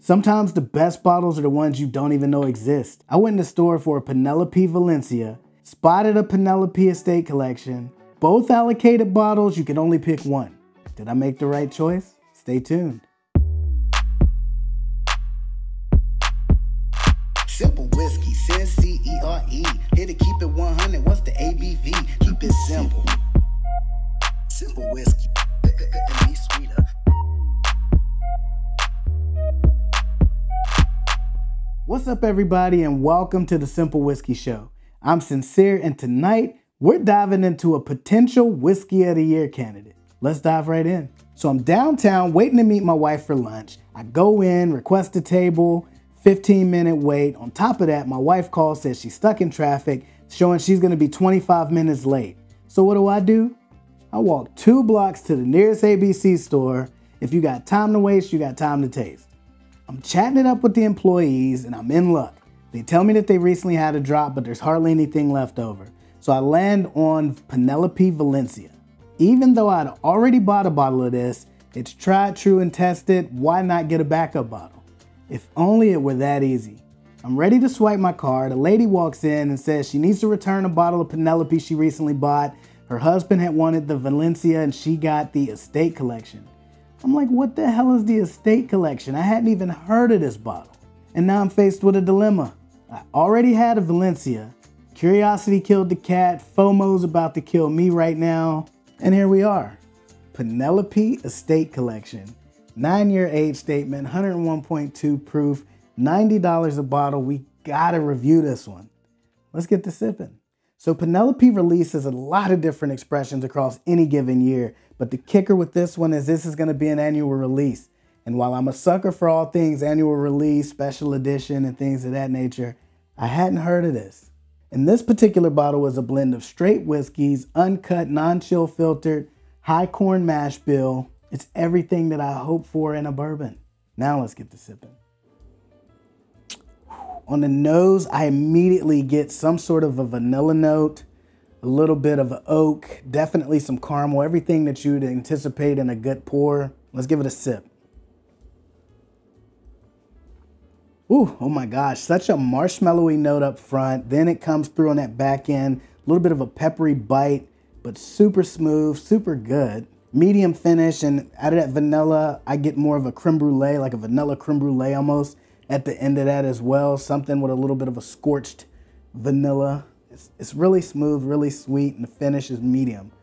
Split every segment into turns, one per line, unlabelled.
Sometimes the best bottles are the ones you don't even know exist. I went in the store for a Penelope Valencia, spotted a Penelope Estate Collection, both allocated bottles, you could only pick one. Did I make the right choice? Stay tuned.
Simple whiskey, Cyncere. Here to keep it 100, what's the ABV? Keep it simple. Simple whiskey, and be sweeter.
What's up, everybody, and welcome to the Cynple Whiskey Show. I'm Cyncere, and tonight we're diving into a potential Whiskey of the Year candidate. Let's dive right in. So I'm downtown waiting to meet my wife for lunch. I go in, request a table, 15-minute wait. On top of that, my wife calls, says she's stuck in traffic, showing she's gonna be 25 minutes late. So what do? I walk 2 blocks to the nearest ABC store. If you got time to waste, you got time to taste. I'm chatting it up with the employees and I'm in luck. They tell me that they recently had a drop, but there's hardly anything left over. So I land on Penelope Valencia. Even though I'd already bought a bottle of this, it's tried, true, and tested, why not get a backup bottle? If only it were that easy. I'm ready to swipe my card. A lady walks in and says she needs to return a bottle of Penelope she recently bought. Her husband had wanted the Valencia and she got the Estate Collection. I'm like, what the hell is the Estate Collection? I hadn't even heard of this bottle. And now I'm faced with a dilemma. I already had a Valencia. Curiosity killed the cat. FOMO's about to kill me right now. And here we are. Penelope Estate Collection. 9-year age statement, 101.2 proof, $90 a bottle. We gotta review this one. Let's get to sipping. So Penelope releases a lot of different expressions across any given year, but the kicker with this one is this is gonna be an annual release. And while I'm a sucker for all things annual release, special edition, and things of that nature, I hadn't heard of this. And this particular bottle was a blend of straight whiskeys, uncut, non-chill filtered, high corn mash bill. It's everything that I hope for in a bourbon. Now let's get to sipping. On the nose, I immediately get some sort of a vanilla note, a little bit of oak, definitely some caramel, everything that you'd anticipate in a good pour. Let's give it a sip. Ooh, oh my gosh, such a marshmallowy note up front. Then it comes through on that back end, a little bit of a peppery bite, but super smooth, super good. Medium finish, and out of that vanilla, I get more of a creme brulee, like a vanilla creme brulee almost at the end of that as well. Something with a little bit of a scorched vanilla. It's really smooth, really sweet, and the finish is medium.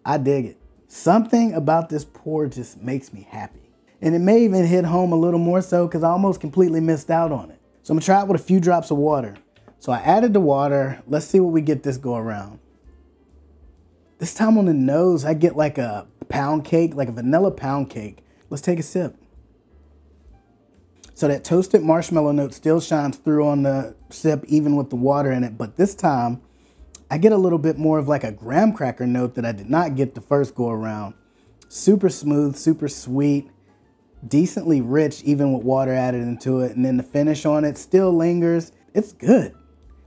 I dig it. Something about this pour just makes me happy. And it may even hit home a little more so because I almost completely missed out on it. So I'm gonna try it with a few drops of water. So I added the water. Let's see what we get this go around. This time on the nose, I get like a pound cake, like a vanilla pound cake. Let's take a sip. So that toasted marshmallow note still shines through on the sip, even with the water in it. But this time, I get a little bit more of like a graham cracker note that I did not get the first go around. Super smooth, super sweet, decently rich, even with water added into it. And then the finish on it still lingers. It's good.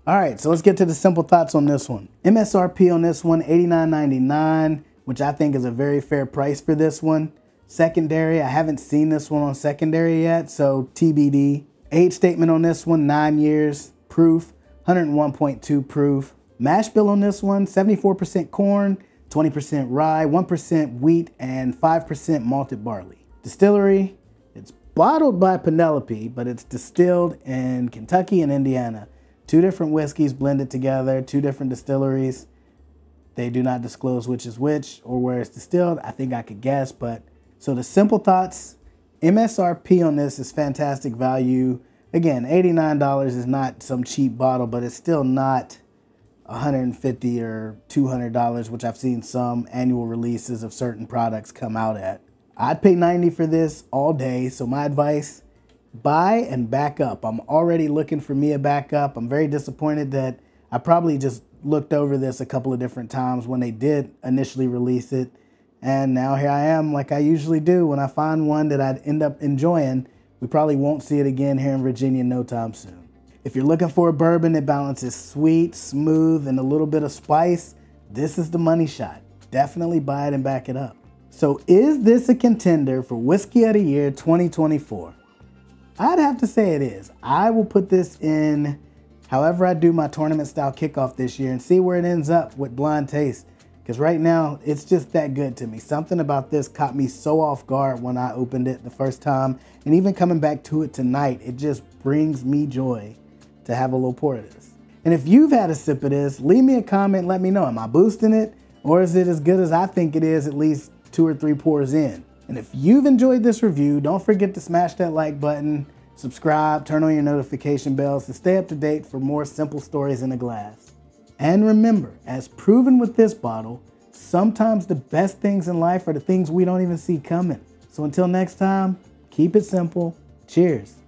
All right, so let's get to the simple thoughts on this one. MSRP on this one, $89.99, which I think is a very fair price for this one. Secondary, I haven't seen this one on secondary yet, so TBD. Age statement on this one, 9 years. Proof, 101.2 proof. Mash bill on this one, 74% corn, 20% rye, 1% wheat, and 5% malted barley. Distillery, it's bottled by Penelope, but it's distilled in Kentucky and Indiana. 2 different whiskeys blended together, 2 different distilleries. They do not disclose which is which or where it's distilled. I think I could guess, but so the simple thoughts, MSRP on this is fantastic value. Again, $89 is not some cheap bottle, but it's still not $150 or $200, which I've seen some annual releases of certain products come out at. I'd pay $90 for this all day. So my advice, buy and back up. I'm already looking for me a backup. I'm very disappointed that I probably just looked over this a couple of different times when they did initially release it. And now here I am, like I usually do. When I find one that I'd end up enjoying, we probably won't see it again here in Virginia no time soon. If you're looking for a bourbon that balances sweet, smooth, and a little bit of spice, this is the money shot. Definitely buy it and back it up. So is this a contender for Whiskey of the Year 2024? I'd have to say it is. I will put this in however I do my tournament style kickoff this year and see where it ends up with blind taste. Because right now, it's just that good to me. Something about this caught me so off guard when I opened it the first time. And even coming back to it tonight, it just brings me joy to have a little pour of this. And if you've had a sip of this, leave me a comment and let me know. Am I boosting it? Or is it as good as I think it is at least 2 or 3 pours in? And if you've enjoyed this review, don't forget to smash that like button, subscribe, turn on your notification bells to stay up to date for more simple stories in a glass. And remember, as proven with this bottle, sometimes the best things in life are the things we don't even see coming. So until next time, keep it simple. Cheers.